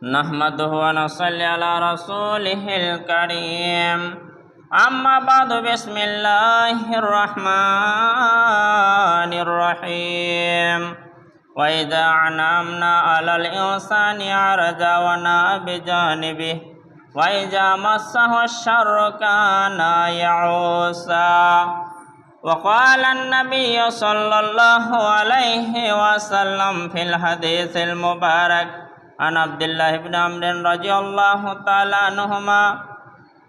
نحمده ونصلي على رسوله الكريم أما بعد بسم الله الرحمن الرحيم وإذا أنعمنا على الإنسان أعرض ونأى بجانبه وإذا مسه الشر كان يئوسا وقال النبي صلى الله عليه وسلم في الحديث المبارك عن عبد الله بن عمرو رضي الله تعالى عنهما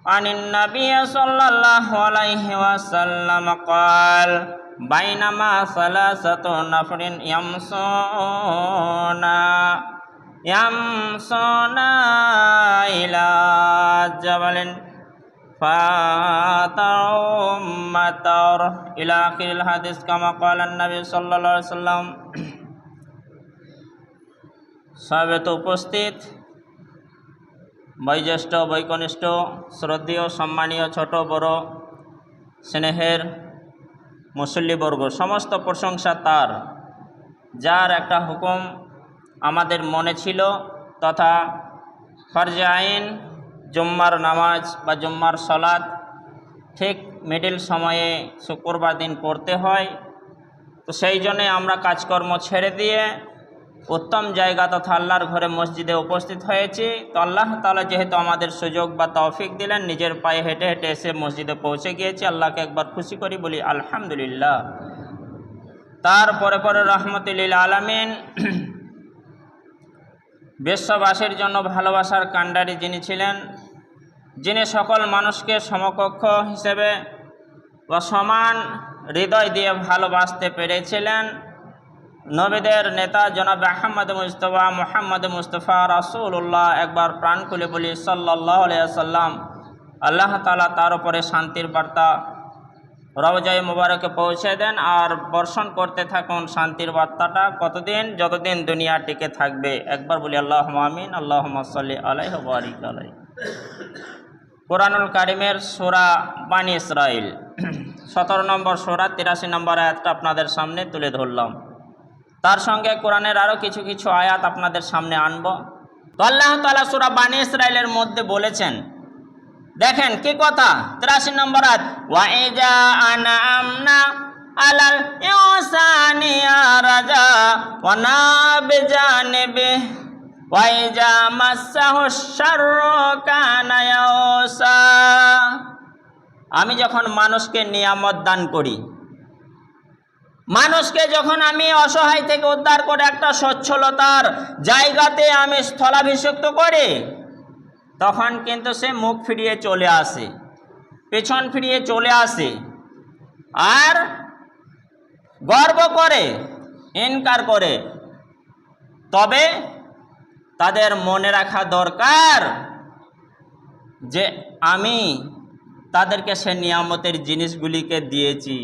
عن النبي صلى الله عليه وسلم قال بينما ثلاثة نفر يمشون إلى جبل فأتوا مطر إلى آخر الحديث كما قال النبي صلى الله عليه وسلم। সবেত উপস্থিত বয়োজ্যেষ্ঠ বৈকনিষ্ঠ শ্রদ্ধেয় সম্মানীয় ছোট বড় স্নেহের মুসল্লিবর্গ, সমস্ত প্রশংসা তার, যার একটা হুকুম আমাদের মনে ছিল তথা ফরজে আইন জুম্মার নামাজ বা জুম্মার সলাত ঠিক মিডিল সময়ে শুক্রবার দিন পড়তে হয়। তো সেই জন্যে আমরা কাজকর্ম ছেড়ে দিয়ে উত্তম জায়গা তথা আল্লাহর ঘরে মসজিদে উপস্থিত হয়েছি। তো আল্লাহ তাআলা যেহেতু আমাদের সুযোগ বা তৌফিক দিলেন, নিজের পায়ে হেঁটে হেঁটে এসে মসজিদে পৌঁছে গিয়েছি, আল্লাহকে একবার খুশি করি, বলি আলহামদুলিল্লাহ। তারপরে পরে রহমতুল আলামিন, বিশ্ববাসীর জন্য ভালোবাসার কাণ্ডারি যিনি ছিলেন, যিনি সকল মানুষকে সমকক্ষ হিসেবে বা সমান হৃদয় দিয়ে ভালোবাসতে পেরেছিলেন, নবীদের নেতা জনাব মুহাম্মদ মুস্তফা রাসূলুল্লাহ, একবার প্রাণ খুলে বলি সাল্লাল্লাহু আলাইহি ওয়াসাল্লাম। আল্লাহ তাআলা তার উপরে শান্তির বার্তা রওজায়ে মুবারকে পৌঁছে দেন আর বর্ষণ করতে থাকুন শান্তির বার্তাটা কতদিন, যতদিন দুনিয়া টিকে থাকবে। একবার বলি আল্লাহুম্মা আমিন, আল্লাহুম্মা সাল্লি আলাইহি ওয়া বারিক আলাইহি। কোরআনুল কারীমের সূরা বানী ইসরাঈল 17 নম্বর সূরা 83 নম্বর আয়াতটা আপনাদের সামনে তুলে ধরলাম। তার সঙ্গে কোরআনের আরও কিছু কিছু আয়াত আপনাদের সামনে আনব। তো আল্লাহ তাআলা সূরা বানী ইসরাঈলের মধ্যে বলেছেন, দেখেন কি কথা, 83 নম্বর আয়াত, ওয়া ইজা আনআমনা আলাল ইনসানি আরাজা ওয়া নাবিজানিবি ওয়া ইজা মাসসাহুশ শাররু কানা ইয়াউসা। আমি যখন মানুষকে নিয়ামত দান করি, মানুষকে যখন আমি অসহায় থেকে উদ্ধার করে একটা সচ্ছলতার জায়গাতে আমি স্থলাভিষিক্ত করি, তখন কিন্তু সে মুখ ফিরিয়ে চলে আসে, পেছন ফিরিয়ে চলে আসে আর গর্ব করে, ইনকার করে। তবে তাদের মনে রাখা দরকার যে আমি তাদেরকে সে নিয়ামতের জিনিসগুলিকে দিয়েছি।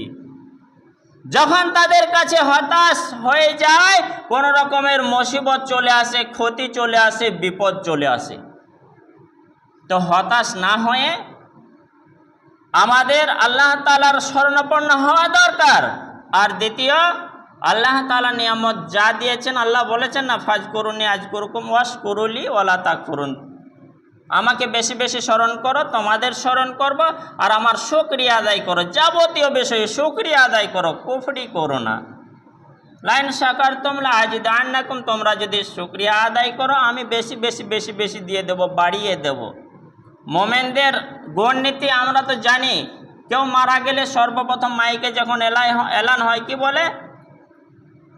যখন তাদের কাছে হতাশ হয়ে যায়, কোনো রকমের মুসিবত চলে আসে, ক্ষতি চলে আসে, বিপদ চলে আসে, তো হতাশ না হয়ে আমাদের আল্লাহ তাআলার শরণাপন্ন হওয়া দরকার। আর দ্বিতীয়, আল্লাহ তাআলা নিয়ামত যা দিয়েছেন, আল্লাহ বলেছেন না, ফাজকুরুনি আযকুরকুম ওয়াশকুরুলি ওয়ালা তাকফুরুন, আমাকে বেশি বেশি স্মরণ করো, তোমাদের স্মরণ করব, আর আমার শুকরিয়া আদায় করো, যাবতীয় বিষয়ে শুকরিয়া আদায় করো, কুফরি করো না। লাইন শাকারতুম লাযিদান্নাকুম, তোমরা যদি শুকরিয়া আদায় করো আমি বেশি বেশি বেশি বেশি দিয়ে দেব, বাড়িয়ে দেব। মোমেনদের গুণ নীতি আমরা তো জানি, কেউ মারা গেলে সর্বপ্রথম মাইকে যখন এলান হয় কি বলে?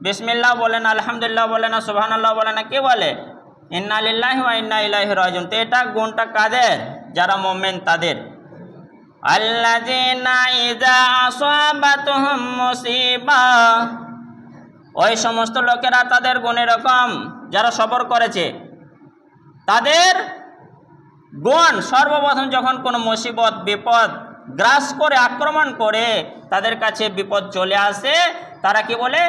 বিসমিল্লাহ বলে না, আলহামদুলিল্লাহ বলে না, সুবহানাল্লাহ বলে না, কি বলে? ইন্না লিল্লাহি ওয়া ইন্না ইলাইহি রাজিউন। তো এটা গুণটা কাদের? যারা মুমিন তাদের। আল্লাযিনা ইযা আসাবাতুহুম মুসিবা, ওই সমস্ত লোকেরা, তাদের গুণ এরকম যারা সবর করেছে, তাদের গুণ সর্বপ্রথম যখন কোনো মুসিবত বিপদ গ্রাস করে, আক্রমণ করে, তাদের কাছে বিপদ চলে আসে, তারা কি বলে?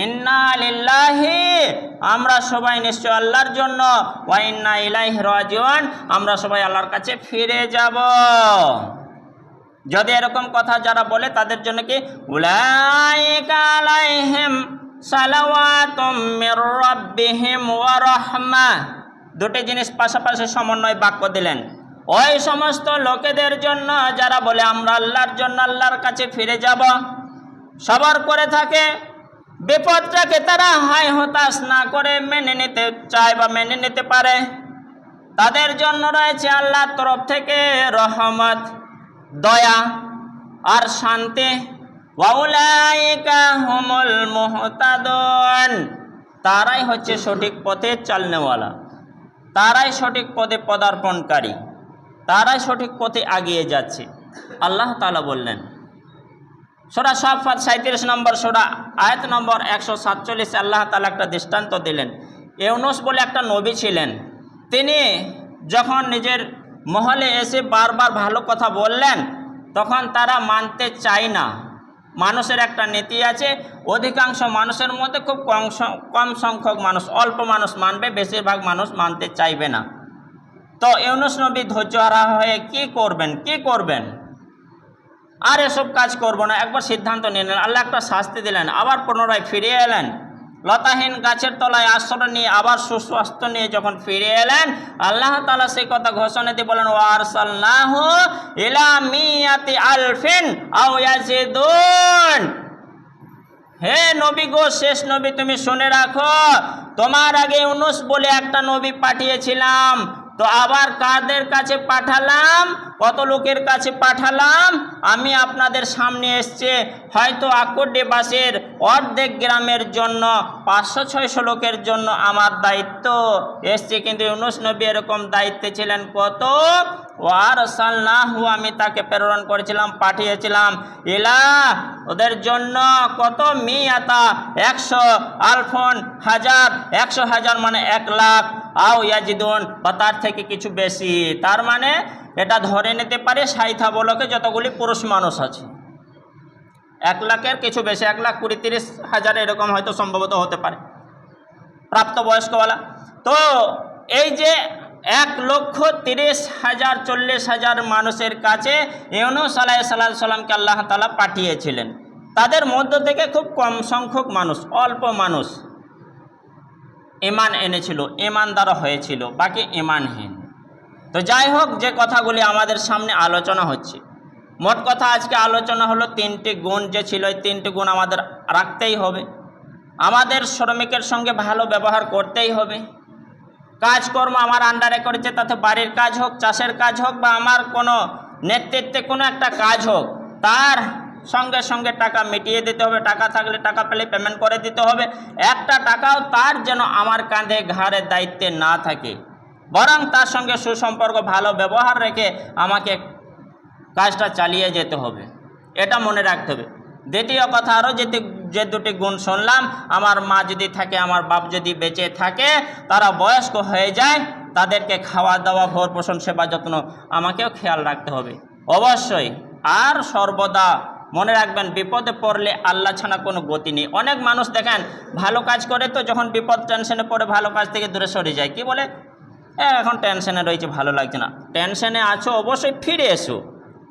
ইন্না লিল্লাহি, আমরা সবাই নিশ্চয় আল্লাহর জন্য, ওয়া ইন্না ইলাইহি রাজিউন, আমরা সবাই আল্লাহর কাছে ফিরে যাব। যদি এরকম কথা যারা বলে তাদের জন্য কি উলাইকা আলাইহিম সালাওয়াতুম মির রাব্বিহিম ওয়া রাহমাহ, দুটি জিনিস পাশাপাশি সমন্বয় বাক্য দিলেন। ওই সমস্ত লোকেদের জন্য যারা বলে আমরা আল্লাহর জন্য আল্লাহর কাছে ফিরে যাব, সবর করে থাকে, বিপদটাকে তারা হায় হতাশ না করে মেনে নিতে চায় বা মেনে নিতে পারে, তাদের জন্য রয়েছে আল্লাহর তরফ থেকে রহমত, দয়া আর শান্তি। ওয়াউলাইকা হুমুল মুহতাদুন, তারাই হচ্ছে সঠিক পথে চালনেওয়ালা, তারাই সঠিক পথে পদার্পণকারী, তারাই সঠিক পথে এগিয়ে যাচ্ছে। আল্লাহ তাআলা বললেন সূরা সাফফাত 37 নম্বর সূরা আয়াত নম্বর 147, আল্লাহ তাআলা একটা দৃষ্টান্ত দিলেন। ইউনূস বলে একটা নবী ছিলেন, তিনি যখন নিজের মহলে এসে বারবার ভালো কথা বললেন তখন তারা মানতে চায় না। মানুষের একটা নীতি আছে, অধিকাংশ মানুষের মধ্যে খুব কম সংখ্যক মানুষ, অল্প মানুষ মানবে, বেশিরভাগ মানুষ মানতে চাইবে না। তো ইউনূস নবী ধৈর্যহারা হয়ে কি করবেন, আর এসব কাজ করব না, একবার সিদ্ধান্ত নিলেন। আল্লাহ একটা শাস্তি দিলেন, আবার পুনরায় ফিরে এলেন, লতাহীন গাছের তলায় আশ্রয় নিয়ে আবার সুস্বাস্থ্য নিয়ে যখন ফিরে এলেন, আল্লাহ তাআলা সেই কথা ঘোষণা দিয়ে বলেন ওয়ারসালনাহু ইলা মিয়াতি আলফিন আও ইয়াজিদুন, হে নবী গো, শেষ নবী তুমি শুনে রাখো, তোমার আগে ইউনূস বলে একটা নবী পাঠিয়েছিলাম, তো আবার কাদের কাছে পাঠালাম, কত লোকের কাছে পাঠালাম, আমি আপনাদের সামনে এসছে হয়তো আকডেবাসের অর্ধেক গ্রামের জন্য 500-600 লোকের জন্য আমার দায়িত্ব এসছে, কিন্তু ইউনূস নবী এরকম দায়িত্বে ছিলেন কত, ওয়ারসালনাহু, আমি তাকে প্রেরণ করেছিলাম, পাঠিয়েছিলাম, ইলা, ওদের জন্য কত, মিয়াতা, 100, আলফন, হাজার, 100,000 মানে 1 লাখ, আও ইয়াজিদুন, বা তার থেকে কিছু বেশি। তার মানে এটা ধরে নিতে পারে সাইথা বলকে যতগুলি পুরুষ মানুষ আছে, 1 লাখের কিছু বেশি, 1,20,000-30,000 এরকম হয়তো সম্ভবত হতে পারে প্রাপ্তবয়স্কওয়ালা। তো এই যে 1,30,000 40,000 মানুষের কাছে ইউনূস আলাইহিস সালামকে আল্লাহ তাআলা পাঠিয়েছিলেন। তাদের মধ্য থেকে খুব কম সংখ্যক মানুষ, অল্প মানুষ ঈমান এনেছিল, ঈমানদার হয়েছিল, বাকি ঈমানহীন। তো যাই হোক, যে কথাগুলি আমাদের সামনে আলোচনা হচ্ছে, মোট কথা আজকে আলোচনা হলো 3টি গুণ যে ছিল, এই 3টি গুণ আমাদের রাখতেই হবে। আমাদের শ্রমিকের সঙ্গে ভালো ব্যবহার করতেই হবে। কাজকর্ম আমার আন্ডারে করেছে, তাতে বাড়ির কাজ হোক, চাষের কাজ হোক, বা আমার কোনো নেতৃত্বে কোনো একটা কাজ হোক, তার সঙ্গে সঙ্গে টাকা মিটিয়ে দিতে হবে, টাকা থাকলে টাকা পেলে পেমেন্ট করে দিতে হবে। একটা টাকাও তার যেন আমার কাঁধে ঘাড়ে দায়িত্বে না থাকে, বরং তার সঙ্গে সুসম্পর্ক, ভালো ব্যবহার রেখে আমাকে কাজটা চালিয়ে যেতে হবে, এটা মনে রাখতে হবে। দ্বিতীয় কথা, আরও যে দুটি গুণ শুনলাম, আমার মা যদি থাকে, আমার বাপ যদি বেঁচে থাকে, তারা বয়স্ক হয়ে যায়, তাদেরকে খাওয়া দাওয়া, ভরণ পোষণ, সেবা যত্ন আমাকেও খেয়াল রাখতে হবে অবশ্যই। আর সর্বদা মনে রাখবেন, বিপদে পড়লে আল্লাহ ছাড়া কোনো গতি নেই। অনেক মানুষ দেখেন ভালো কাজ করে, তো যখন বিপদ টেনশনে পড়ে ভালো কাজ থেকে দূরে সরে যায়, কি বলে, এখন টেনশনে রয়েছে, ভালো লাগছে না। টেনশনে আছো, অবশ্যই ফিরে এসো,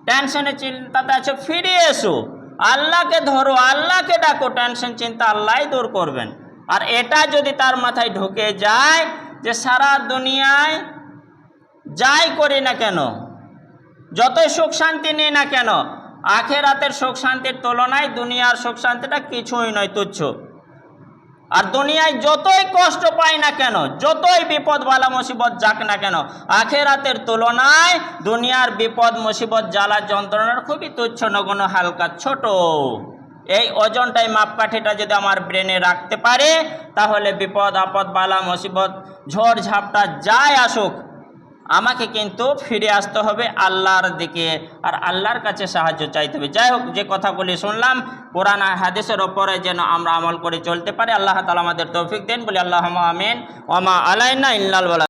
টেনশনে চিন্তাতে আছো, ফিরে এসো, আল্লাহকে ধরো, আল্লাহকে ডাকো, টেনশন চিন্তা আল্লাহই দূর করবেন। আর এটা যদি তার মাথায় ঢুকে যায় যে সারা দুনিয়ায় যাই করি না কেন, যতই সুখ শান্তি নেই না কেন, আখেরাতের সুখ শান্তির তুলনায় দুনিয়ার সুখ শান্তিটা কিছুই নয়, তুচ্ছ। আর দুনিয়ায় যতই কষ্ট পাই না কেন, যতই বিপদ বালা মুসিবত যাক না কেন, আখেরাতের তুলনায় দুনিয়ার বিপদ মুসিবত জ্বালা যন্ত্রণার খুবই তুচ্ছ, নগণ্য, হালকা, ছোট। এই ওজনটাই, মাপকাঠিটা যদি আমার ব্রেনে রাখতে পারে, তাহলে বিপদ আপদ বালা মুসিবত ঝড় ঝাপটা যাই আসুক, আমাকে কিন্তু ফিরে আসতে হবে আল্লাহর দিকে, আর আল্লাহর কাছে সাহায্য চাইতে হবে। যাই হোক, যে কথাগুলি শুনলাম কোরআন আর হাদিসের ওপরে যেন আমরা আমল করে চলতে পারি, আল্লাহ তাআলা আমাদের তৌফিক দেন বলি আল্লাহুম্মা আমিন। ওয়া মা আলাইনা ইল্লাল বালাগ।